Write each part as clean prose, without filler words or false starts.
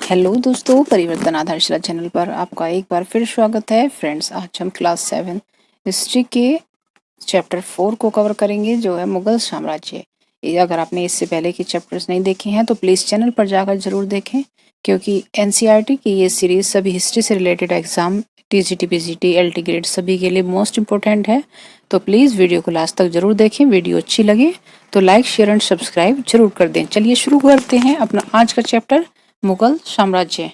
Hello दोस्तों, परिवर्तन आधारशिला चैनल पर आपका एक बार फिर स्वागत है। फ्रेंड्स, आज हम क्लास 7 हिस्ट्री के चैप्टर 4 को कवर करेंगे, जो है मुगल साम्राज्य। अगर आपने इससे पहले के चैप्टर्स नहीं देखे हैं तो प्लीज़ चैनल पर जाकर जरूर देखें, क्योंकि एनसीईआरटी की ये सीरीज सभी हिस्ट्री से related exam, TGT, PGT, LT grade सभी के लिए मोस्ट इंपॉर्टेंट है। तो प्लीज़ वीडियो को लास्ट तक जरूर देखें। वीडियो अच्छी लगे तो लाइक, शेयर एंड सब्सक्राइब जरूर कर दें। चलिए शुरू करते हैं अपना आज का चैप्टर, मुगल साम्राज्य।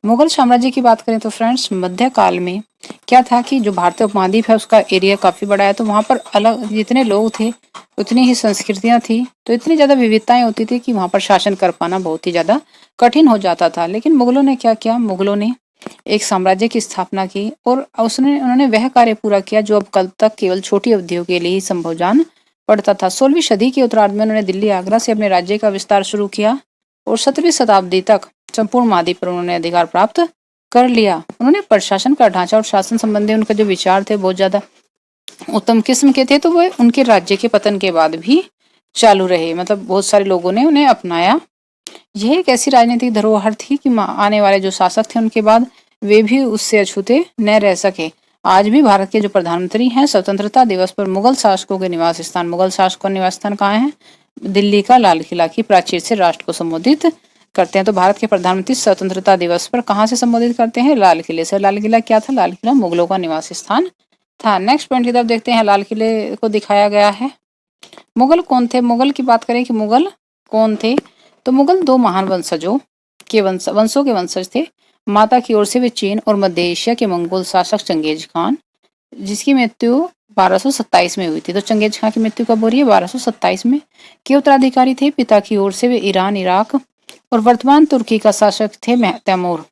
मुगल साम्राज्य की बात करें तो फ्रेंड्स, मध्यकाल में क्या था कि जो भारतीय उपमहाद्वीप है उसका एरिया काफी बड़ा है, तो वहाँ पर अलग जितने लोग थे उतनी ही संस्कृतियां थी, तो इतनी ज्यादा विविधताएं होती थी कि वहाँ पर शासन कर पाना बहुत ही ज्यादा कठिन हो जाता था। लेकिन मुगलों ने क्या किया, मुगलों ने एक साम्राज्य की स्थापना की और उन्होंने वह कार्य पूरा किया जो अब कल तक केवल छोटी अवधियों के लिए ही संभव जान पड़ता था। 16वीं सदी के उत्तरार्ध में उन्होंने दिल्ली, आगरा से अपने राज्य का विस्तार शुरू किया और 17वीं शताब्दी तक संपूर्ण महाद्वीप पर उन्होंने अधिकार प्राप्त कर लिया। उन्होंने प्रशासन का ढांचा और शासन संबंधी उनके जो विचार थे बहुत ज्यादा उत्तम किस्म के थे, तो वो उनके राज्य के पतन के बाद भी चालू रहे। मतलब बहुत सारे लोगों ने उन्हें अपनाया। यह एक ऐसी राजनीतिक धरोहर थी कि आने वाले जो शासक थे उनके बाद वे भी उससे अछूते न रह सके। आज भी भारत के जो प्रधानमंत्री हैं, स्वतंत्रता दिवस पर मुगल शासकों के निवास स्थान, मुगल शासकों का निवास स्थान कहाँ है? दिल्ली का लाल किला की प्राचीर से राष्ट्र को संबोधित करते हैं। तो भारत के प्रधानमंत्री स्वतंत्रता दिवस पर कहाँ से संबोधित करते हैं? लाल किले से। लाल किला क्या था? लाल किला मुगलों का निवास स्थान था। नेक्स्ट पॉइंट की तरफ देखते हैं। लाल किले को दिखाया गया है। मुगल कौन थे? मुगल की बात करें कि मुगल कौन थे, तो मुगल दो महान वंशों के वंशज थे। माता की ओर से वे चीन और मध्य एशिया के मंगोल शासक चंगेज खान, जिसकी मृत्यु 1227 में हुई थी। तो चंगेज खान की मृत्यु कब हो रही है? 1227 में। के उत्तराधिकारी थे पिता की ओर से वे ईरान, इराक और वर्तमान तुर्की का शासक थे तैमूर,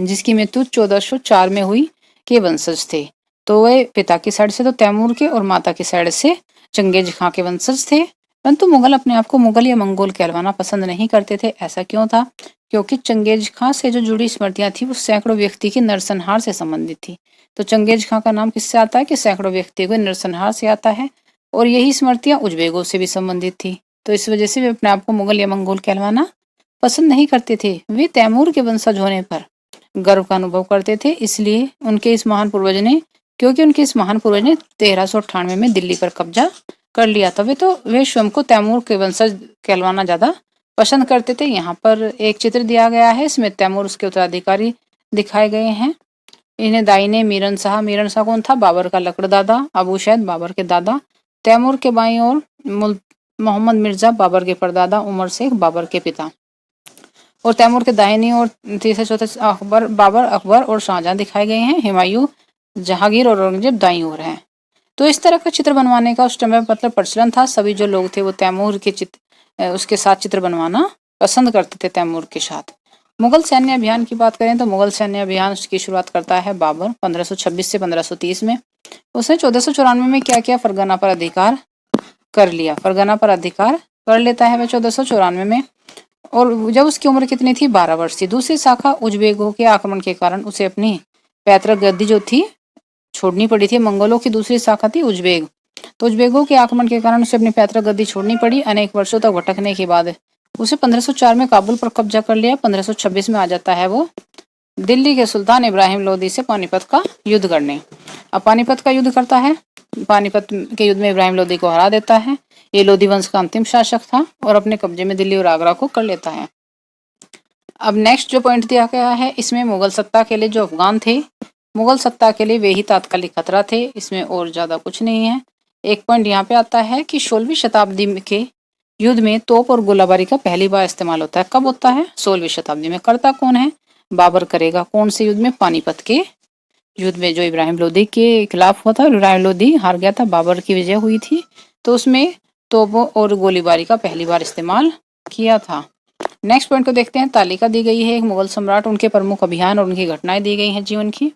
जिसकी मृत्यु 1404 में हुई, के वंशज थे। तो वे पिता की साइड से तो तैमूर के और माता की साइड से चंगेज खां के वंशज थे। परंतु मुगल अपने आप को मुगल या मंगोल कहलवाना पसंद नहीं करते थे। ऐसा क्यों था? क्योंकि चंगेज खां से जो जुड़ी स्मृतियां थी वो सैकड़ों व्यक्ति की नरसंहार से संबंधित थी। तो चंगेज खां का नाम किससे आता है कि सैकड़ों व्यक्ति को नरसंहार से आता है, और यही स्मृतियां उज्बेगों से भी संबंधित थी। तो इस वजह से वे अपने आप को मुगल या मंगोल कहलवाना पसंद नहीं करते थे। वे तैमूर के वंशज होने पर गर्व का अनुभव करते थे, इसलिए उनके इस महान पूर्वज ने 1398 में दिल्ली पर कब्जा कर लिया था। वे स्वयं को तैमूर के वंशज कहलवाना ज्यादा पसंद करते थे। यहाँ पर एक चित्र दिया गया है, इसमें तैमूर उसके उत्तराधिकारी दिखाए गए हैं। इन्हें दाईने मीरन शाह कौन था? बाबर का लकड़दादा, अबू शैद बाबर के दादा। तैमूर के बाईं ओर मोहम्मद मिर्जा, बाबर के परदादा, उमर शेख बाबर के पिता। और तैमूर के दाहिनी ओर तीसरे चौथे बाबर, अकबर और शाहजहां दिखाए गए हैं। हुमायूं, जहांगीर और औरंगजेब दाईं ओर हैं। तो इस तरह का चित्र बनवाने का उस समय मतलब प्रचलन था। सभी जो लोग थे वो तैमूर के उसके साथ चित्र बनवाना पसंद करते थे, तैमूर के साथ। मुगल सैन्य अभियान की बात करें तो मुगल सैन्य अभियान की शुरुआत करता है बाबर 1526 से 1530 में। उसने 1494 में क्या किया? फरगना पर अधिकार कर लिया। फरगना पर अधिकार कर लेता है वह 1494 में, और जब उसकी उम्र कितनी थी? 12 वर्ष थी। दूसरी शाखा उज्बेकों के आक्रमण के कारण उसे अपनी पैतृक गद्दी जो थी छोड़नी पड़ी थी। मंगोलों की दूसरी शाखा थी उज्बेक, तो उज्बेकों के आक्रमण के कारण उसे अपनी पैतृक गद्दी छोड़नी पड़ी। अनेक वर्षों तक भटकने के बाद उसे 1504 में काबुल पर कब्जा कर लिया। 1526 में आ जाता है वो दिल्ली के सुल्तान इब्राहिम लोदी से पानीपत का युद्ध करने। अब पानीपत का युद्ध करता है। पानीपत के युद्ध में इब्राहिम लोदी को हरा देता है। ये लोदी वंश का अंतिम शासक था और अपने कब्जे में दिल्ली और आगरा को कर लेता है। अब नेक्स्ट जो पॉइंट दिया गया है, इसमें मुगल सत्ता के लिए जो अफगान थे, मुगल सत्ता के लिए वे ही तात्कालिक खतरा थे, इसमें और ज्यादा कुछ नहीं है। एक पॉइंट यहाँ पे आता है कि 16वीं शताब्दी के युद्ध में तोप और गोलाबारी का पहली बार इस्तेमाल होता है। कब होता है? 16वीं शताब्दी में। करता कौन है? बाबर करेगा। कौन से युद्ध में? पानीपत के युद्ध में, जो इब्राहिम लोदी के खिलाफ हुआ था। इब्राहिम लोदी हार गया था, बाबर की विजय हुई थी, तो उसमें तोपों और गोलीबारी का पहली बार इस्तेमाल किया था। नेक्स्ट पॉइंट को देखते हैं। तालिका दी गई है एक मुगल सम्राट, उनके प्रमुख अभियान और उनकी घटनाएं दी गई हैं जीवन की।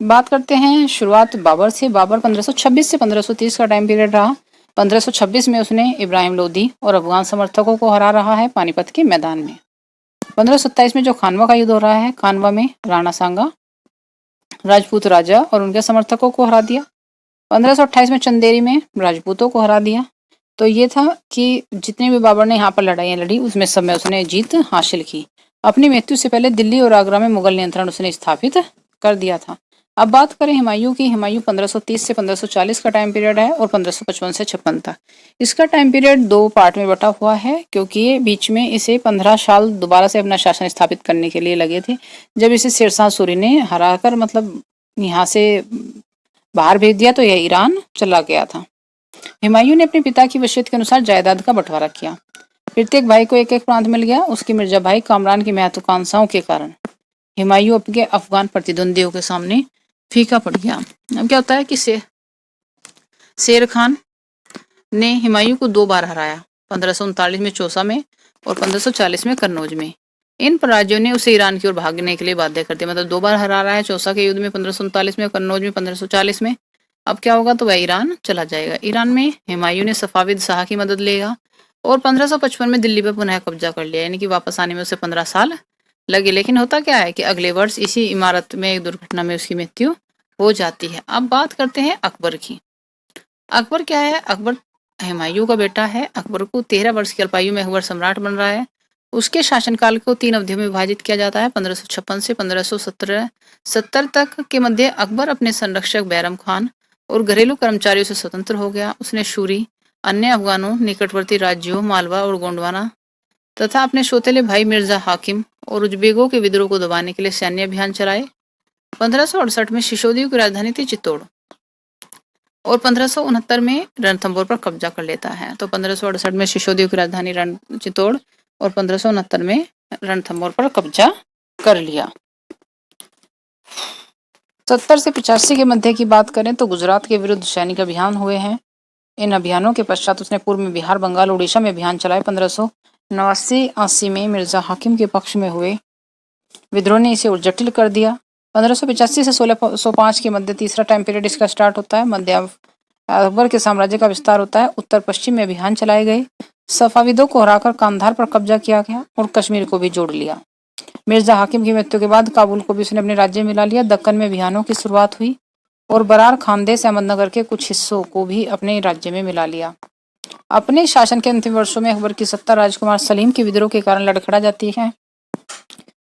बात करते हैं शुरुआत बाबर से। बाबर 1526 से 1530 का टाइम पीरियड रहा। 1526 में उसने इब्राहिम लोदी और अफगान समर्थकों को हरा रहा है पानीपत के मैदान में। 1527 में जो खानवा का युद्ध हो रहा है, खानवा में राणा सांगा राजपूत राजा और उनके समर्थकों को हरा दिया। 1528 में चंदेरी में राजपूतों को हरा दिया। तो ये था कि जितने भी बाबर ने यहाँ पर लड़ाइयाँ लड़ी उसमें सब में उसने जीत हासिल की। अपनी मृत्यु से पहले दिल्ली और आगरा में मुगल नियंत्रण उसने स्थापित कर दिया था। अब बात करें हुमायूं की। हुमायूं 1530 से 1540 का टाइम पीरियड है और 1555 से 56 तक। इसका टाइम पीरियड दो पार्ट में बटा हुआ है, क्योंकि ये बीच में इसे 15 साल दोबारा से अपना शासन स्थापित करने के लिए लगे थे, जब इसे शेरशाह सूरी ने हराकर मतलब यहाँ से बाहर भेज दिया तो यह ईरान चला गया था। हुमायूं ने अपने पिता की वसीयत के अनुसार जायदाद का बंटवारा किया। प्रत्येक भाई को एक एक प्रांत मिल गया। उसके मिर्जा भाई कामरान की महत्वाकांक्षाओं के कारण हुमायूं अपने अफगान प्रतिद्वंदियों के सामने फीका पड़ गया। अब क्या होता है कि शेर खान ने हुमायूं को दो बार हराया, 1539 में चौसा में और 1540 में कन्नौज में। इन पराजयों ने उसे ईरान की ओर भागने के लिए बाध्य कर दिया। मतलब दो बार हरा रहा है, चौसा के युद्ध में 1539 में, कन्नौज में 1540 में। अब क्या होगा, तो वह ईरान चला जाएगा। ईरान में हुमायूं ने सफाविद शाह की मदद लेगा और 1555 में दिल्ली पर पुनः कब्जा कर लिया, यानी कि वापस आने में उसे 15 साल लगे। लेकिन होता क्या है कि अगले वर्ष इसी इमारत में एक दुर्घटना में उसकी मृत्यु हो जाती है। अब बात करते हैं अकबर की। अकबर क्या है? अकबर हुमायूं का बेटा है। अकबर को 13 वर्ष की अल्पायु में अकबर सम्राट बन रहा है। उसके शासनकाल को 3 अवधियों में विभाजित किया जाता है। 1556 से 1570 तक के मध्य अकबर अपने संरक्षक बैरम खान और घरेलू कर्मचारियों से स्वतंत्र हो गया। उसने शूरी, अन्य अफगानों, निकटवर्ती राज्यों मालवा और गोंडवाना तथा अपने सौतेले भाई मिर्जा हाकिम और उजबेगों के विद्रोह को दबाने के लिए सैन्य अभियान चलाए। 1568 में सिसोदियों की राजधानी थी चित्तौड़ और 1569 में रणथंभौर पर कब्जा कर लेता है। तो 1568 में सिसोदियों की राजधानी चित्तौड़ और 1569 में रणथंभौर पर कब्जा कर लिया। 70 से 85 के मध्य की बात करें तो गुजरात के विरुद्ध सैनिक अभियान हुए हैं। इन अभियानों के पश्चात उसने पूर्व में बिहार, बंगाल, उड़ीसा में अभियान चलाए। 1589-80 में मिर्जा हाकिम के पक्ष में हुए विद्रोह ने इसे और जटिल कर दिया। 1585 से 1605 के मध्य तीसरा टाइम पीरियड इसका स्टार्ट होता है। मध्य अकबर के साम्राज्य का विस्तार होता है। उत्तर पश्चिम में अभियान चलाए गए। सफाविदों को हराकर कांधार पर कब्जा किया गया और कश्मीर को भी जोड़ लिया। मिर्जा हाकिम की मृत्यु के बाद काबुल को भी उसने अपने राज्य में मिला लिया। दक्कन में अभियानों की शुरुआत हुई और बरार, खानदेश, अहमदनगर के कुछ हिस्सों को भी अपने राज्य में मिला लिया। अपने शासन के अंतिम वर्षों में अकबर की सत्ता राजकुमार सलीम के विद्रोह के कारण लड़खड़ा जाती है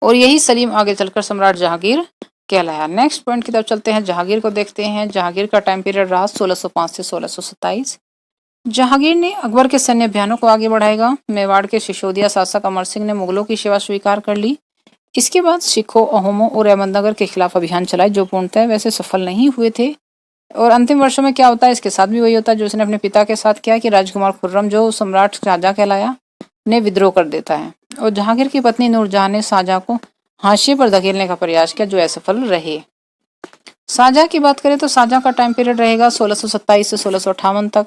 और यही सलीम आगे चलकर सम्राट जहांगीर कहलाया। नेक्स्ट पॉइंट की तरफ चलते हैं, जहांगीर को देखते हैं। जहांगीर का टाइम पीरियड रहा 1605 से 1627। जहांगीर ने अकबर के सैन्य अभियानों को आगे बढ़ाएगा। मेवाड़ के सिसोदिया शासक अमर सिंह ने मुगलों की सेवा स्वीकार कर ली। इसके बाद सिखों, अहोमों और अहमदनगर के खिलाफ अभियान चलाए, जो पूर्णतः वैसे सफल नहीं हुए थे। और अंतिम वर्षों में क्या होता है, इसके साथ भी वही होता है जो उसने अपने पिता के साथ किया कि राजकुमार खुर्रम, जो सम्राट शाहजहां कहलाया, ने विद्रोह कर देता है और जहांगीर की पत्नी नूरजहां ने शाहजहां को हाशिए पर धकेलने का प्रयास किया, जो असफल रहे। शाहजहां की बात करें तो शाहजहां का टाइम पीरियड रहेगा 1627 से 1658 तक।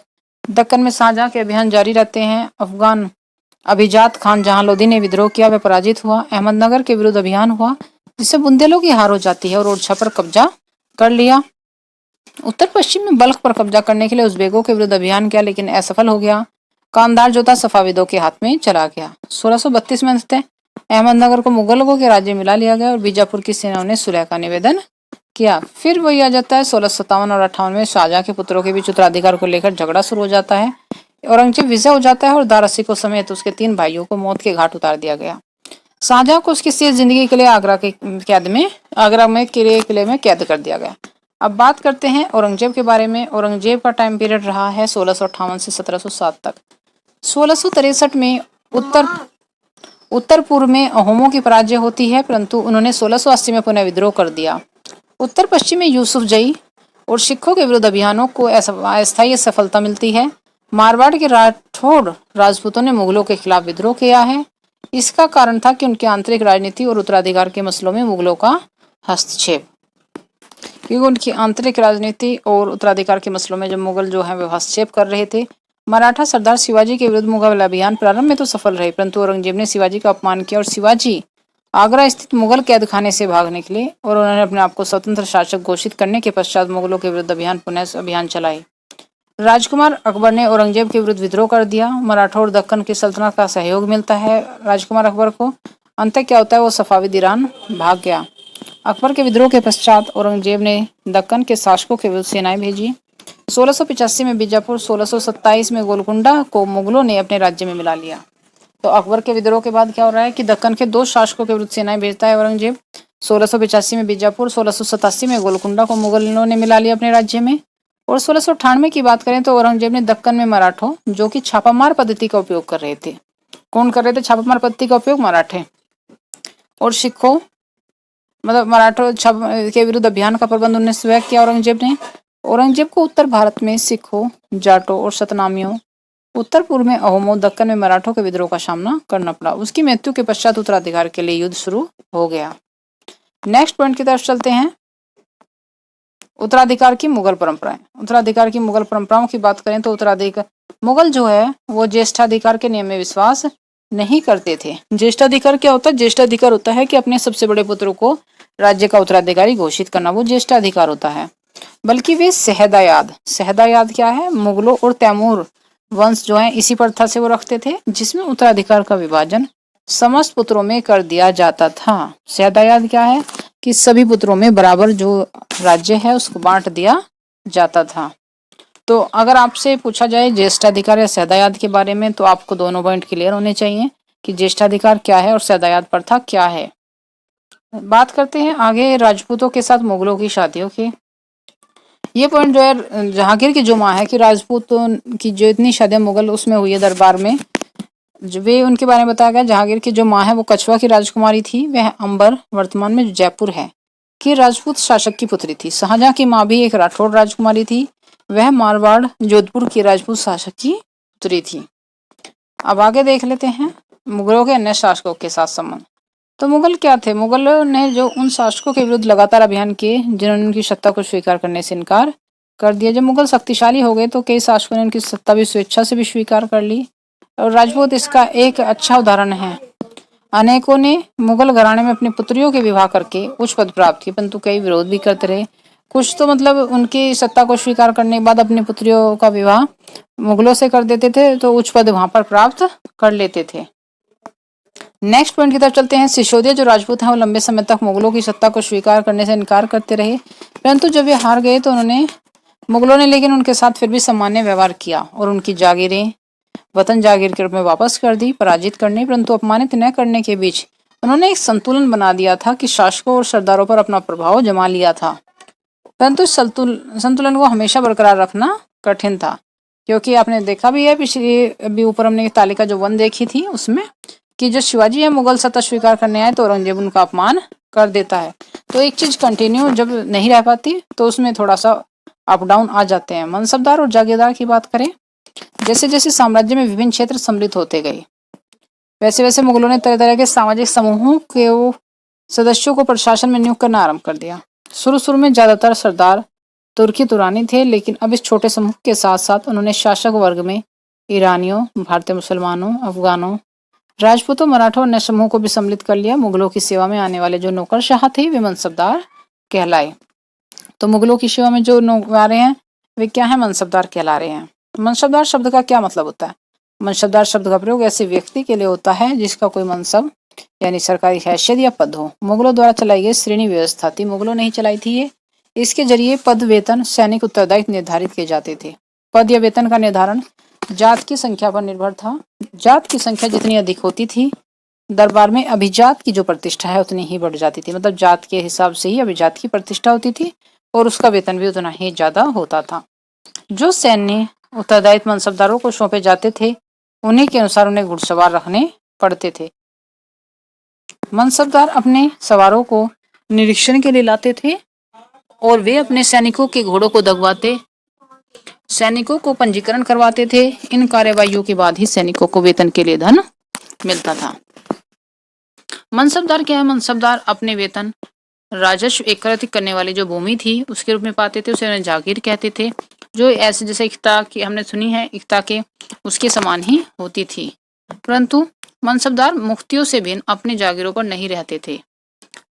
दक्कन में शाहजहां के अभियान जारी रहते हैं। अफगान अभिजात खान जहां लोधी ने विद्रोह किया, वह पराजित हुआ। अहमदनगर के विरुद्ध अभियान हुआ, जिससे बुंदेलों की हार हो जाती है और ओरछा पर कब्जा कर लिया। उत्तर पश्चिम में बल्ख पर कब्जा करने के लिए उजबेगों के विरुद्ध अभियान किया, लेकिन असफल हो गया। कांधार जो था सफाविदों के हाथ में चला गया। 1632 में अंततः अहमदनगर को मुगलों के राज्य मिला लिया गया और बीजापुर की सेनाओं ने सुलह का निवेदन किया। फिर वही आ जाता है 1657 और 58 में शाहजहां के पुत्रों के बीच उत्तराधिकार को लेकर झगड़ा शुरू हो जाता है। औरंगजेब विजय हो जाता है और दारा सिकों समेत उसके 3 भाइयों को मौत के घाट उतार दिया गया। शाहजहां को उसकी शेष जिंदगी के लिए आगरा में किले में कैद कर दिया गया। अब बात करते हैं औरंगजेब के बारे में। औरंगजेब का टाइम पीरियड रहा है 1658 से 1707 तक। 1663 में उत्तर पूर्व में अहोमों की पराजय होती है, परंतु उन्होंने 1680 में पुनः विद्रोह कर दिया। उत्तर पश्चिम में यूसुफ जई और सिखों के विरुद्ध अभियानों को अस्थायी सफलता मिलती है। मारवाड़ के राठौड़ राजपूतों ने मुगलों के खिलाफ विद्रोह किया है। इसका कारण था कि उनकी आंतरिक राजनीति और उत्तराधिकार के मसलों में मुगलों का हस्तक्षेप। क्योंकि उनकी आंतरिक राजनीति और उत्तराधिकार के मसलों में जब मुगल जो है वो हस्तक्षेप कर रहे थे। मराठा सरदार शिवाजी के विरुद्ध मुगल अभियान प्रारंभ में तो सफल रहे, परंतु औरंगजेब ने शिवाजी का अपमान किया और शिवाजी आगरा स्थित मुगल कैद खाने से भागने के लिए और उन्होंने अपने आप को स्वतंत्र शासक घोषित करने के पश्चात मुगलों के विरुद्ध पुनः अभियान चलाए। राजकुमार अकबर ने औरंगजेब के विरुद्ध विद्रोह कर दिया। मराठा और दक्कन की सल्तनत का सहयोग मिलता है राजकुमार अकबर को। अंत क्या होता है, वो सफाविद ईरान भाग गया। अकबर के विद्रोह के पश्चात औरंगजेब ने दक्कन के शासकों के विरुद्ध सेनाएं भेजी। 1685 में बीजापुर, 1627 में गोलकुंडा को मुगलों ने अपने राज्य में मिला लिया। तो अकबर के विद्रोह के बाद क्या हो रहा है कि दक्कन के 2 शासकों के विरुद्ध सेनाएं भेजता है औरंगजेब। 1685 में बीजापुर, 1687 में गोलकुंडा को मुगलों ने मिला लिया अपने राज्य में। और 1698 की बात करें तो औरंगजेब ने दक्कन में मराठों, जो कि छापामार पद्धति का उपयोग कर रहे थे। कौन कर रहे थे छापामार पद्धति का उपयोग? मराठे। और सिखों, मतलब मराठों के विरुद्ध अभियान का प्रबंध 1900 किया औरंगजेब ने। औरंगजेब को उत्तर भारत में सिखों, जाटों और सतनामियों, उत्तर पूर्व में अहोमों, दक्कन में मराठों के विद्रोह का सामना करना पड़ा। उसकी मृत्यु के पश्चात उत्तराधिकार के लिए युद्ध शुरू हो गया। नेक्स्ट पॉइंट की तरफ चलते हैं। उत्तराधिकार की मुगल परंपराएं। उत्तराधिकार की मुगल परंपराओं की बात करें तो उत्तराधिकार, मुगल जो है वो ज्येष्ठाधिकार के नियम में विश्वास नहीं करते थे। ज्येष्ठाधिकार क्या होता है? ज्येष्ठाधिकार होता है कि अपने सबसे बड़े पुत्र को राज्य का उत्तराधिकारी घोषित करना, वो ज्येष्ठाधिकार होता है। बल्कि वे सहदायाद, सहदायाद क्या है? मुगलों और तैमूर वंश जो है इसी प्रथा से वो रखते थे, जिसमें उत्तराधिकार का विभाजन समस्त पुत्रों में कर दिया जाता था। सहदायाद क्या है? कि सभी पुत्रों में बराबर जो राज्य है उसको बांट दिया जाता था। तो अगर आपसे पूछा जाए ज्येष्ठाधिकार या सहदायाद के बारे में, तो आपको दोनों पॉइंट क्लियर होने चाहिए कि ज्येष्ठाधिकार क्या है और सहदायाद प्रथा क्या है। बात करते हैं आगे राजपूतों के साथ मुगलों की शादियों की। ये पॉइंट जो है, जहांगीर की जो माँ है कि राजपूतों की जो इतनी शादियां मुगल उसमें हुई है दरबार में, जो वे उनके बारे में बताया गया। जहांगीर की जो माँ है वो कछवा की राजकुमारी थी, वह अंबर वर्तमान में जयपुर है कि राजपूत शासक की पुत्री थी। शाहजहां की माँ भी एक राठौड़ राजकुमारी थी, वह मारवाड़ जोधपुर की राजपूत शासक की पुत्री थी। अब आगे देख लेते हैं मुगलों के अन्य शासकों के साथ संबंध। तो मुगल क्या थे? मुगलों ने जो उन शासकों के विरुद्ध लगातार अभियान किए जिन्होंने उनकी सत्ता को स्वीकार करने से इनकार कर दिया। जब मुगल शक्तिशाली हो गए तो कई शासकों ने उनकी सत्ता भी स्वेच्छा से भी स्वीकार कर ली, और राजपूत इसका एक अच्छा उदाहरण है। अनेकों ने मुगल घराने में अपनी पुत्रियों के विवाह करके उच्च पद प्राप्त किए, परंतु कई विरोध भी करते रहे। कुछ तो मतलब उनकी सत्ता को स्वीकार करने के बाद अपनी पुत्रियों का विवाह मुगलों से कर देते थे, तो उच्च पद वहां पर प्राप्त कर लेते थे। नेक्स्ट पॉइंट की तरफ चलते हैं। सिसोदिया जो राजपूत हैं वो लंबे समय तक मुगलों की सत्ता को स्वीकार करने से इनकार करते रहे, परंतु जब वे हार गए तो मुगलों ने लेकिन उनके साथ फिर भी सामान्य व्यवहार किया और उनकी जागीरें वतन जागीर के रूप में वापस कर दी। पराजित करने परंतु अपमानित न करने के बीच उन्होंने एक संतुलन बना दिया था कि शासकों और सरदारों पर अपना प्रभाव जमा लिया था, परंतु संतुलन को हमेशा बरकरार रखना कठिन था। क्योंकि आपने देखा भी है, पिछली अभी ऊपर हमने तालिका जो 1 देखी थी उसमें, कि जो शिवाजी है मुगल सत्ता स्वीकार करने आए तो औरंगजेब उनका अपमान कर देता है। तो एक चीज कंटिन्यू जब नहीं रह पाती तो उसमें थोड़ा सा अप डाउन आ जाते हैं। मनसबदार और जागीरदार की बात करें, जैसे जैसे साम्राज्य में विभिन्न क्षेत्र सम्मिलित होते गए, वैसे वैसे मुगलों ने तरह तरह के सामाजिक समूहों के सदस्यों को प्रशासन में नियुक्त करना आरंभ कर दिया। शुरू शुरू में ज्यादातर सरदार तुर्की तुरानी थे, लेकिन अब इस छोटे समूह के साथ साथ उन्होंने शासक वर्ग में ईरानियों, भारतीय मुसलमानों, अफगानों, राजपूतों, मराठों और अन्य समूह को भी सम्मिलित कर लिया। मुगलों की सेवा में आने वाले जो नौकरशाह थे वे मनसबदार कहलाए। तो मुगलों की सेवा में जो आ रहे हैं वे क्या है? मनसबदार कहला रहे हैं। मनसबदार शब्द का क्या मतलब होता है? मनसबदार शब्द का प्रयोग ऐसे व्यक्ति के लिए होता है जिसका कोई मनसब यानी सरकारी हैसियत या पद हो। मुगलों द्वारा चलाई गई श्रेणी व्यवस्था थी, मुगलों ने ही चलाई थी ये। इसके जरिए पद, वेतन, सैनिक उत्तरदायित्व निर्धारित किए जाते थे। पद या वेतन का निर्धारण जात की संख्या पर निर्भर था। जात की संख्या जितनी अधिक होती थी, दरबार में अभिजात की जो प्रतिष्ठा है उतनी ही बढ़ जाती थी। मतलब जात के हिसाब से ही अभिजात की प्रतिष्ठा होती थी और उसका वेतन भी उतना ही ज्यादा होता था। जो सैन्य उत्तरदायित्व मनसबदारों को सौंपे जाते थे उन्हीं के अनुसार उन्हें घुड़सवार रखने पड़ते थे। मनसबदार अपने सवारों को निरीक्षण के लिए लाते थे और वे अपने सैनिकों के घोड़ों को दगवाते, सैनिकों को पंजीकरण करवाते थे। इन कार्यवाहियों के बाद ही सैनिकों को वेतन के लिए धन मिलता था। मनसबदार क्या है? मनसबदार अपने वेतन राजस्व एकत्रित करने वाली जो भूमि थी उसके रूप में पाते थे, उसे जागीर कहते थे, जो ऐसे जैसे इक्ता की हमने सुनी है, इक्ता के उसके समान ही होती थी। परंतु मनसबदार मुफ्तियों से भिन्न अपने जागीरों पर नहीं रहते थे,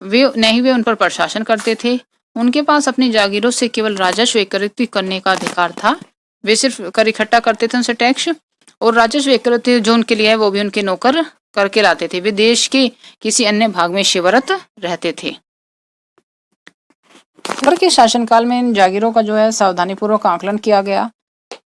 वे उन पर प्रशासन करते थे। उनके पास अपनी जागीरों से केवल राजस्व एकत्रित करने का अधिकार था। वे सिर्फ कर इकट्ठा करते थे उनसे टैक्स, और राजस्व एकत्रित जो उनके लिए है वो भी उनके नौकर करके लाते थे। वे देश के किसी अन्य भाग में सेवारत रहते थे। अकबर के शासनकाल में इन जागीरों का जो है सावधानी पूर्वक आकलन किया गया।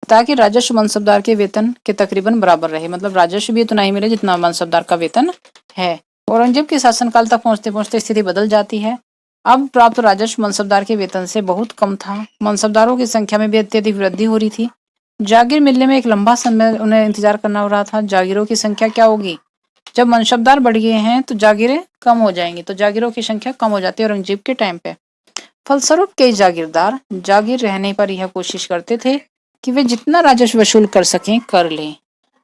ताकि राजस्व मनसबदार के वेतन के तकरीबन बराबर रहे, मतलब राजस्व भी उतना ही मिले जितना मनसबदार का वेतन है। औरंगजेब के शासनकाल तक पहुंचते पहुंचते स्थिति बदल जाती है। अब प्राप्त राजस्व मनसबदार के वेतन से बहुत कम था। मनसबदारों की संख्या में भी अत्यधिक वृद्धि हो रही थी। जागीर मिलने में एक लंबा समय उन्हें इंतजार करना हो रहा था। जागीरों की संख्या क्या होगी, जब मनसबदार बढ़ गए हैं तो जागीरें कम हो जाएंगी, तो जागीरों की संख्या कम हो जाती है औरंगजेब के टाइम पे। फलस्वरूप कई जागीरदार जागीर रहने पर यह कोशिश करते थे कि वे जितना राजस्व वसूल कर सकें कर लें।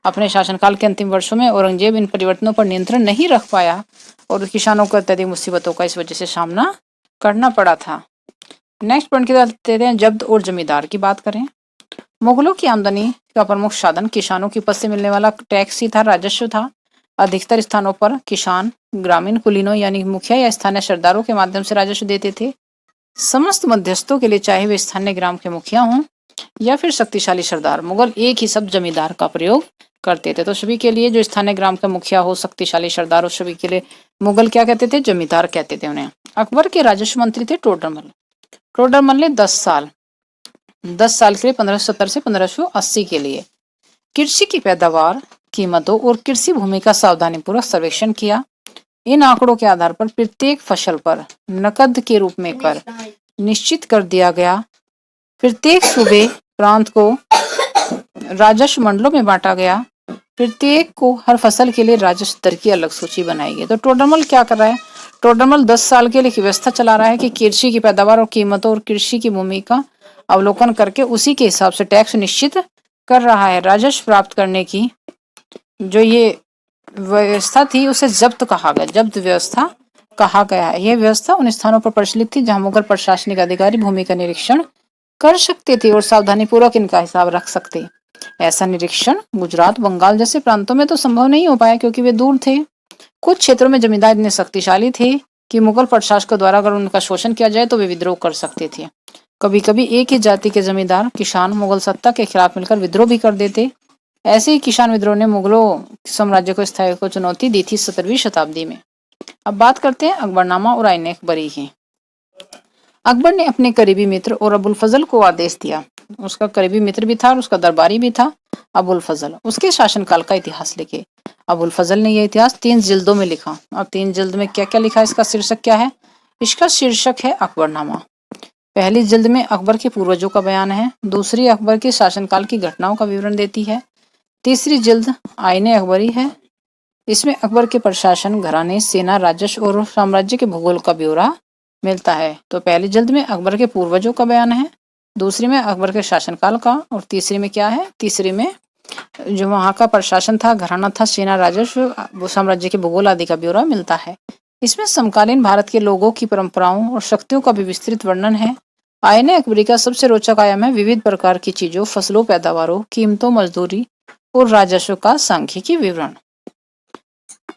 अपने शासनकाल के अंतिम वर्षों में औरंगजेब इन परिवर्तनों पर नियंत्रण नहीं रख पाया और किसानों को अत्यधिक मुसीबतों का इस वजह से सामना करना पड़ा था। नेक्स्ट पॉइंट की बात करते हैं, जब्त और जमींदार की बात करें। मुगलों की आमदनी का प्रमुख साधन किसानों की उपज से मिलने वाला टैक्स ही था, राजस्व था। अधिकतर स्थानों पर किसान ग्रामीण कुलीनों यानी मुखिया या स्थानीय सरदारों के माध्यम से राजस्व देते थे। समस्त मध्यस्थों के लिए, चाहे वे स्थानीय ग्राम के मुखिया हों या फिर शक्तिशाली सरदार, मुगल एक ही शब्द जमींदार का प्रयोग करते थे। तो सभी के लिए, जो स्थानीय ग्राम का मुखिया हो, शक्तिशाली सरदार हो, सभी के लिए मुगल क्या कहते थे, जमींदार कहते थे उन्हें। अकबर के राजस्व मंत्री थे टोडरमल। टोडरमल ने 10 साल के लिए 1570 से 1580 के लिए कृषि की पैदावार, कीमतों और कृषि भूमि का सावधानीपूर्वक सर्वेक्षण किया। इन आंकड़ों के आधार पर प्रत्येक फसल पर नकद के रूप में कर निश्चित कर दिया गया। प्रत्येक सूबे प्रांत को राजस्व मंडलों में बांटा गया। प्रत्येक को हर फसल के लिए राजस्व दर की अलग सूची बनाई गई। तो टोडरमल क्या कर रहा है, टोडरमल 10 साल के लिए व्यवस्था चला रहा है कि कृषि की पैदावार और कीमतों और कृषि की भूमि का अवलोकन करके उसी के हिसाब से टैक्स निश्चित कर रहा है। राजस्व प्राप्त करने की जो ये व्यवस्था थी उसे जब्त कहा गया, जब्त व्यवस्था कहा गया है। यह व्यवस्था उन स्थानों पर प्रचलित थी जहां मुगल प्रशासनिक अधिकारी भूमि का निरीक्षण कर सकते थे और सावधानी पूर्वक इनका हिसाब रख सकते। ऐसा निरीक्षण गुजरात, बंगाल जैसे प्रांतों में तो संभव नहीं हो पाया क्योंकि वे दूर थे। कुछ क्षेत्रों में जमींदार इतने शक्तिशाली थे कि मुगल प्रशासक द्वारा अगर उनका शोषण किया जाए तो वे विद्रोह कर सकते थे। कभी कभी एक ही जाति के जमींदार किसान मुगल सत्ता के खिलाफ मिलकर विद्रोह भी कर देते। ऐसे ही किसान विद्रोह ने मुगलों साम्राज्य को स्थायी को चुनौती दी थी 17वीं शताब्दी में। अब बात करते हैं अकबरनामा और आईन अकबरी की। अकबर ने अपने करीबी मित्र और अबुल फजल को आदेश दिया, उसका करीबी मित्र भी था और उसका दरबारी भी था अबुल फजल, उसके शासनकाल का इतिहास लिखे। अबुल फजल ने यह इतिहास 3 जिल्दों में लिखा। अब 3 जिल्द में क्या क्या लिखा, इसका शीर्षक क्या है, इसका शीर्षक है अकबरनामा। पहली जिल्द में अकबर के पूर्वजों का बयान है, दूसरी अकबर के शासनकाल की घटनाओं का विवरण देती है, तीसरी जिल्द आईने अकबरी है। इसमें अकबर के प्रशासन, घराने, सेना, राजस्व और साम्राज्य के भूगोल का ब्यौरा मिलता है। तो पहली जिल्द में अकबर के पूर्वजों का बयान है, दूसरी में अकबर के शासनकाल का, और तीसरी में क्या है, तीसरी में जो वहाँ का प्रशासन था, घराना था, सेना, राजस्व, साम्राज्य के भूगोल आदि का ब्यौरा मिलता है। इसमें समकालीन भारत के लोगों की परंपराओं और शक्तियों का भी विस्तृत वर्णन है। आईने अकबरी का सबसे रोचक आयाम है विविध प्रकार की चीजों, फसलों, पैदावारों, कीमतों, मजदूरी और राजस्व का सांख्यिकी विवरण।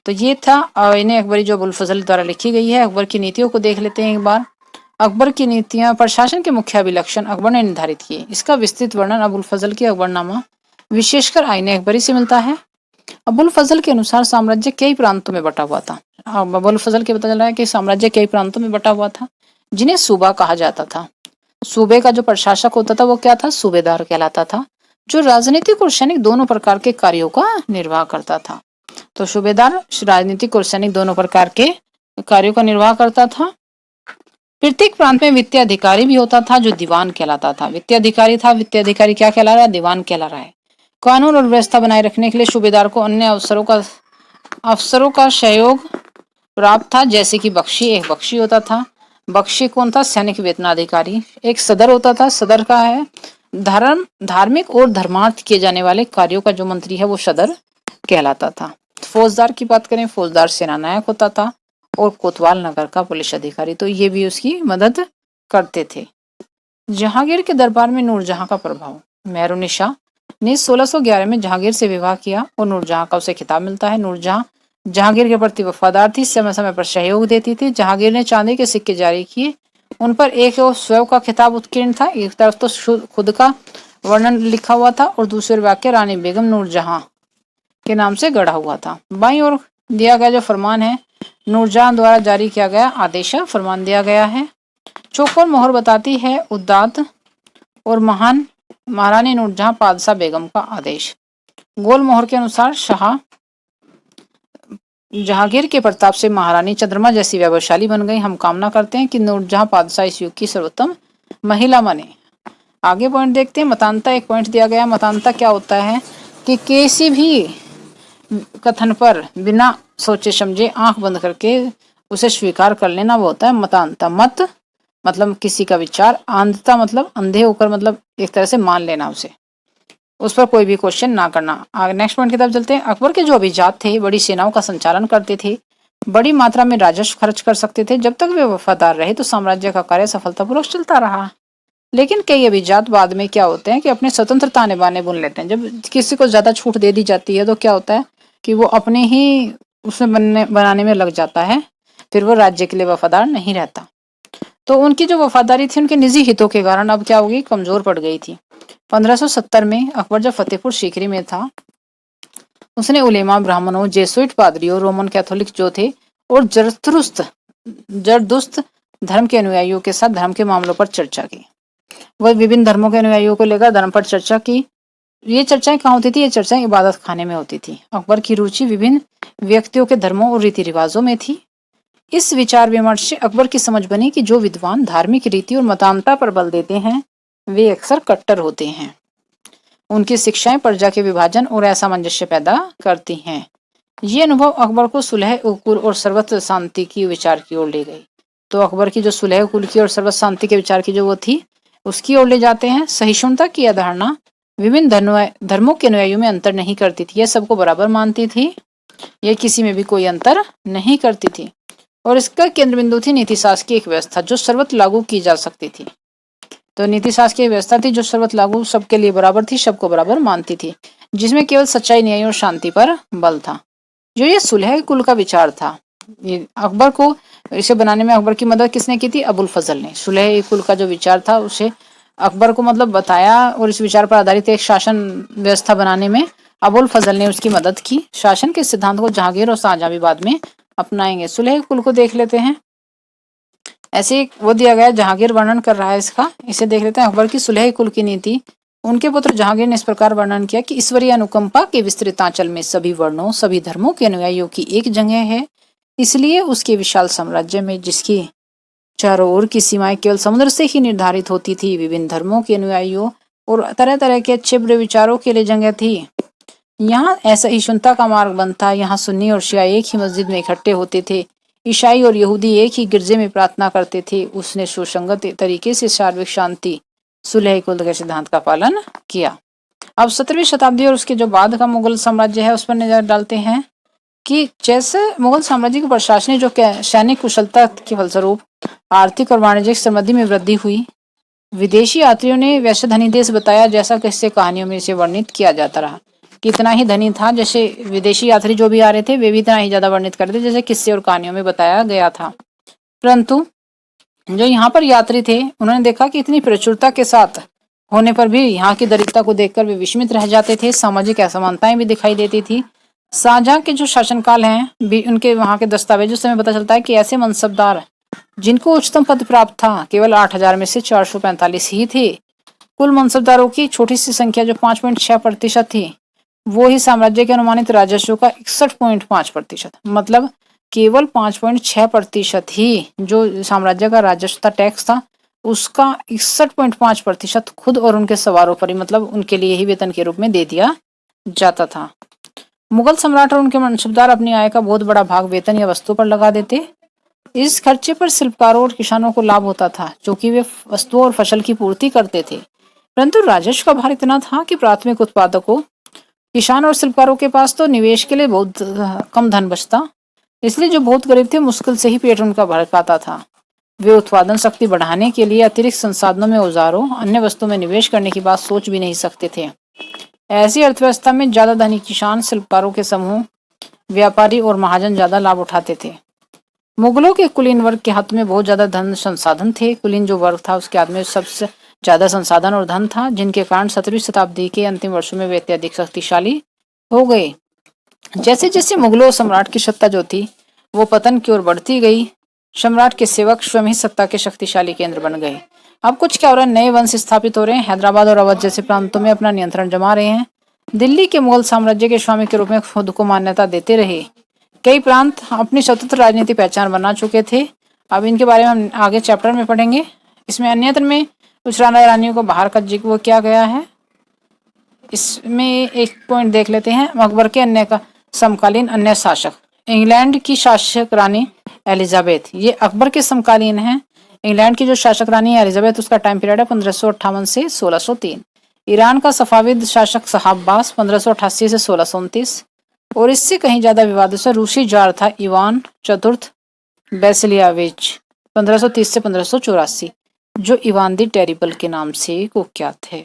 तो ये था आईने अकबरी जो अबुल फजल द्वारा लिखी गई है। अकबर की नीतियों को देख लेते हैं एक बार। अकबर की नीतियां, प्रशासन के मुख्य अभिलक्षण अकबर ने निर्धारित किए। इसका विस्तृत वर्णन अबुल फजल के अकबरनामा विशेषकर आईने अकबरी से मिलता है। अबुल फजल के अनुसार साम्राज्य कई प्रांतों में बटा हुआ था। अबुल फजल के पता चल रहा है कि साम्राज्य कई प्रांतों में बटा हुआ था जिन्हें सूबा कहा जाता था। सूबे का जो प्रशासक होता था वो क्या था, सूबेदार कहलाता था, जो राजनीतिक और सैनिक दोनों प्रकार के कार्यों का निर्वाह करता था। तो सूबेदार राजनीतिक और सैनिक दोनों प्रकार के कार्यों का निर्वाह करता था। प्रत्येक प्रांत में वित्तीय अधिकारी भी होता था जो दीवान कहलाता था। वित्तीय अधिकारी था, वित्तीय अधिकारी क्या कहला रहा है, दीवान कहला रहा है। कानून और व्यवस्था बनाए रखने के लिए सूबेदार को अन्य अफसरों का सहयोग प्राप्त था, जैसे कि बख्शी, एक बख्शी होता था। बख्शी कौन था, सैनिक वेतनाधिकारी। एक सदर होता था, सदर का है धार्मिक और धर्मार्थ किए जाने वाले कार्यों का जो मंत्री है वो सदर कहलाता था। फौजदार की बात करें, फौजदार सेनानायक होता था, और कोतवाल नगर का पुलिस अधिकारी, तो ये भी उसकी मदद करते थे। जहांगीर के दरबार में नूरजहां का प्रभाव। मेहरुनिशा ने 1611 में जहांगीर से विवाह किया और नूरजहां का उसे खिताब मिलता है। नूरजहां जहांगीर के प्रति वफादार थी, समय समय पर सहयोग देती थी। जहांगीर ने चांदी के सिक्के जारी किए, उन पर एक स्वयं का खिताब उत्कीर्ण था। एक तरफ तो खुद का वर्णन लिखा हुआ था और दूसरे वाक्य रानी बेगम नूरजहां के नाम से गढ़ा हुआ था। बाईं ओर दिया गया जो फरमान है नूरजहां द्वारा जारी किया गया आदेश फरमान दिया गया है। चौकोर मोहर बताती है उदात्त और महान महारानी नूरजहां पादशाह बेगम का आदेश। गोल मोहर के अनुसार शाह जहांगीर के प्रताप से महारानी चंद्रमा जैसी वैभवशाली बन गई। हम कामना करते हैं कि नूरजहां पादशाह इस युग की सर्वोत्तम महिला बने। आगे पॉइंट देखते हैं। मतानता एक पॉइंट दिया गया। मतानता क्या होता है कि किसी भी कथन पर बिना सोचे समझे आंख बंद करके उसे स्वीकार कर लेना, वो होता है मतानता। मत मतलब किसी का विचार, अंधता मतलब अंधे होकर मतलब एक तरह से मान लेना उसे, उस पर कोई भी क्वेश्चन ना करना। नेक्स्ट पॉइंट की तरफ चलते हैं। अकबर के जो अभिजात थे बड़ी सेनाओं का संचालन करते थे, बड़ी मात्रा में राजस्व खर्च कर सकते थे। जब तक वे वफादार रहे तो साम्राज्य का कार्य सफलतापूर्वक चलता रहा। लेकिन कई अभिजात बाद में क्या होते हैं कि अपने स्वतंत्र ताने बाने बुन लेते हैं। जब किसी को ज्यादा छूट दे दी जाती है तो क्या होता है कि वो अपने ही उसमें बनाने में लग जाता है, फिर वो राज्य के लिए वफादार नहीं रहता। तो उनकी जो वफादारी थी उनके निजी हितों के कारण अब क्या होगी, कमजोर पड़ गई थी। 1570 में अकबर जब फतेहपुर सीकरी में था, उसने उलेमा, ब्राह्मणों, जेसुइट पादरियों, रोमन कैथोलिक जो थे और जरदुस्त धर्म के अनुयायियों के साथ धर्म के मामलों पर चर्चा की। वह विभिन्न धर्मों के अनुयायियों को लेकर धर्म पर चर्चा की। ये चर्चाएं कहाँ होती थी? ये चर्चाएं इबादत खाने में होती थी। अकबर की रुचि विभिन्न व्यक्तियों के धर्मों और रीति रिवाजों में थी। इस विचार विमर्श से अकबर की समझ बनी कि जो विद्वान धार्मिक रीति और मतानता पर बल देते हैं वे अक्सर कट्टर होते हैं। उनकी शिक्षाएं प्रजा के विभाजन और असामंजस्य पैदा करती हैं। ये अनुभव अकबर को सुलह उकुल और सर्वत्र शांति की विचार की ओर ले गई। तो अकबर की जो सुलह उकुल की और सर्वत्र शांति के विचार की जो वो थी उसकी ओर ले जाते हैं। सहिष्णुता की अवधारणा विभिन्न धर्मों के अनुयायियों में अंतर नहीं करती थी, यह सबको बराबर मानती थी, यह किसी में भी कोई अंतर नहीं करती थी। और इसका केंद्र बिंदु थी नीति शास्त्र की एक व्यवस्था जो सर्वत्र लागू की जा सकती थी। तो नीति शास्त्र की व्यवस्था थी जो सर्वत्र लागू, सबके लिए बराबर थी, सबको बराबर मानती थी, जिसमें केवल सच्चाई, न्याय और शांति पर बल था। जो ये सुलह कुल का विचार था, ये अकबर को इसे बनाने में अकबर की मदद किसने की थी? अबुल फजल ने। सुलह कुल का जो विचार था उसे अकबर को मतलब बताया और इस विचार पर आधारित एक शासन व्यवस्था बनाने में अबुल फजल ने उसकी मदद की। शासन के सिद्धांत को जहांगीर और शाहजहां भी बाद में अपनाएंगे। सुलह कुल को देख लेते हैं। ऐसे वो दिया गया, जहांगीर वर्णन कर रहा है इसका, इसे देख लेते हैं। अकबर की सुलह कुल की नीति। उनके पुत्र जहांगीर ने इस प्रकार वर्णन किया कि ईश्वरीय अनुकंपा के विस्तृत आंचल में सभी वर्णों, सभी धर्मों के अनुयायियों की एक जगह है। इसलिए उसके विशाल साम्राज्य में, जिसकी चारों ओर की सीमाएं केवल समुद्र से ही निर्धारित होती थी, विभिन्न धर्मों के अनुयायियों और तरह तरह के अच्छे बुरे विचारों के लिए जगह थी। यहाँ ऐसा सहिष्णुता का मार्ग बनता। यहाँ सुन्नी और शिया एक ही मस्जिद में इकट्ठे होते थे, ईसाई और यहूदी एक ही गिरजे में प्रार्थना करते थे। उसने सुसंगत तरीके से सार्वत्रिक शांति, सुलह कुल के सिद्धांत का पालन किया। अब 17वीं शताब्दी और उसके जो बाद का मुगल साम्राज्य है उस पर नजर डालते हैं कि जैसे मुगल साम्राज्य की प्रशासनिक जो सैनिक कुशलता के फलस्वरूप आर्थिक और वाणिज्यिक समृद्धि में वृद्धि हुई। विदेशी यात्रियों ने वैसे धनी देश बताया जैसा किस्से कहानियों में इसे वर्णित किया जाता रहा। कितना ही धनी था, जैसे विदेशी यात्री जो भी आ रहे थे वे भी इतना ही ज्यादा वर्णित करते जैसे किस्से और कहानियों में बताया गया था। परंतु जो यहाँ पर यात्री थे उन्होंने देखा कि इतनी प्रचुरता के साथ होने पर भी यहाँ की दरिद्रता को देखकर वे विस्मित रह जाते थे। सामाजिक असमानताएं भी दिखाई देती थी। शाहजहां के जो शासनकाल हैं भी उनके वहां के दस्तावेजों से हमें पता चलता है कि ऐसे मनसबदार जिनको उच्चतम पद प्राप्त था केवल 8000 में से 445 ही थे। कुल मनसबदारों की छोटी सी संख्या जो 5.6% थी, वो ही साम्राज्य के अनुमानित राजस्व का 61.5%, मतलब केवल 5.6% ही जो साम्राज्य का राजस्व था, टैक्स था, उसका 61.5% खुद और उनके सवारों पर ही, मतलब उनके लिए ही वेतन के रूप में दे दिया जाता था। मुगल सम्राट और उनके मनसबदार अपनी आय का बहुत बड़ा भाग वेतन या वस्तु पर लगा देते। इस खर्चे पर शिल्पकारों और किसानों को लाभ होता था, क्योंकि वे वस्तुओं और फसल की पूर्ति करते थे। परंतु राजस्व का भार इतना था कि प्राथमिक उत्पादकों, किसान और शिल्पकारों के पास तो निवेश के लिए बहुत कम धन बचता। इसलिए जो बहुत गरीब थे मुश्किल से ही पेट उनका भर पाता था। वे उत्पादन शक्ति बढ़ाने के लिए अतिरिक्त संसाधनों में, औजारों, अन्य वस्तुओं में निवेश करने की बात सोच भी नहीं सकते थे। ऐसी अर्थव्यवस्था में ज्यादा धनी किसान, शिल्पकारों के समूह, व्यापारी और महाजन ज्यादा लाभ उठाते थे। मुगलों के कुलीन वर्ग के हाथ में बहुत ज्यादा धन संसाधन थे। कुलीन जो वर्ग था उसके हाथ में सबसे ज्यादा संसाधन और धन था, जिनके कारण 17वीं शताब्दी के अंतिम वर्षों में वे अत्यधिक शक्तिशाली हो गए। जैसे जैसे मुगलों सम्राट की सत्ता जो थी वो पतन की ओर बढ़ती गई, सम्राट के सेवक स्वयं ही सत्ता के शक्तिशाली केंद्र बन गए। अब कुछ क्या हो रहा है, नए वंश स्थापित हो रहे हैं, हैदराबाद और अवध जैसे प्रांतों में अपना नियंत्रण जमा रहे हैं। दिल्ली के मुगल साम्राज्य के स्वामी के रूप में खुद को मान्यता देते रहे। कई प्रांत अपनी स्वतंत्र राजनीति पहचान बना चुके थे। अब इनके बारे में हम आगे चैप्टर में पढ़ेंगे। इसमें अन्यत्र में कुछ राणा रानियों को बाहर का जिक्र किया गया है। इसमें एक पॉइंट देख लेते हैं, अकबर के अन्य का समकालीन अन्य शासक। इंग्लैंड की शासक रानी एलिजाबेथ, ये अकबर के समकालीन हैं। इंग्लैंड की जो शासक रानी है एलिजाबेथ, उसका टाइम पीरियड है 1558 से 1603। ईरान का सफाविद शासक शहाब्बास 1588 से 1629। और इससे कहीं ज्यादा विवादित रूसी जार था इवान चतुर्थ बेसिलियाविच 1530 से 1584, जो इवान दी टेरिबल के नाम से कुख्यात है।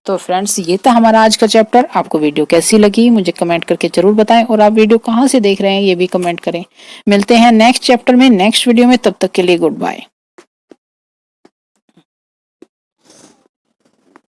तो फ्रेंड्स, ये था हमारा आज का चैप्टर। आपको वीडियो कैसी लगी मुझे कमेंट करके जरूर बताएं, और आप वीडियो कहाँ से देख रहे हैं ये भी कमेंट करें। मिलते हैं नेक्स्ट चैप्टर में, नेक्स्ट वीडियो में। तब तक के लिए गुड बाय।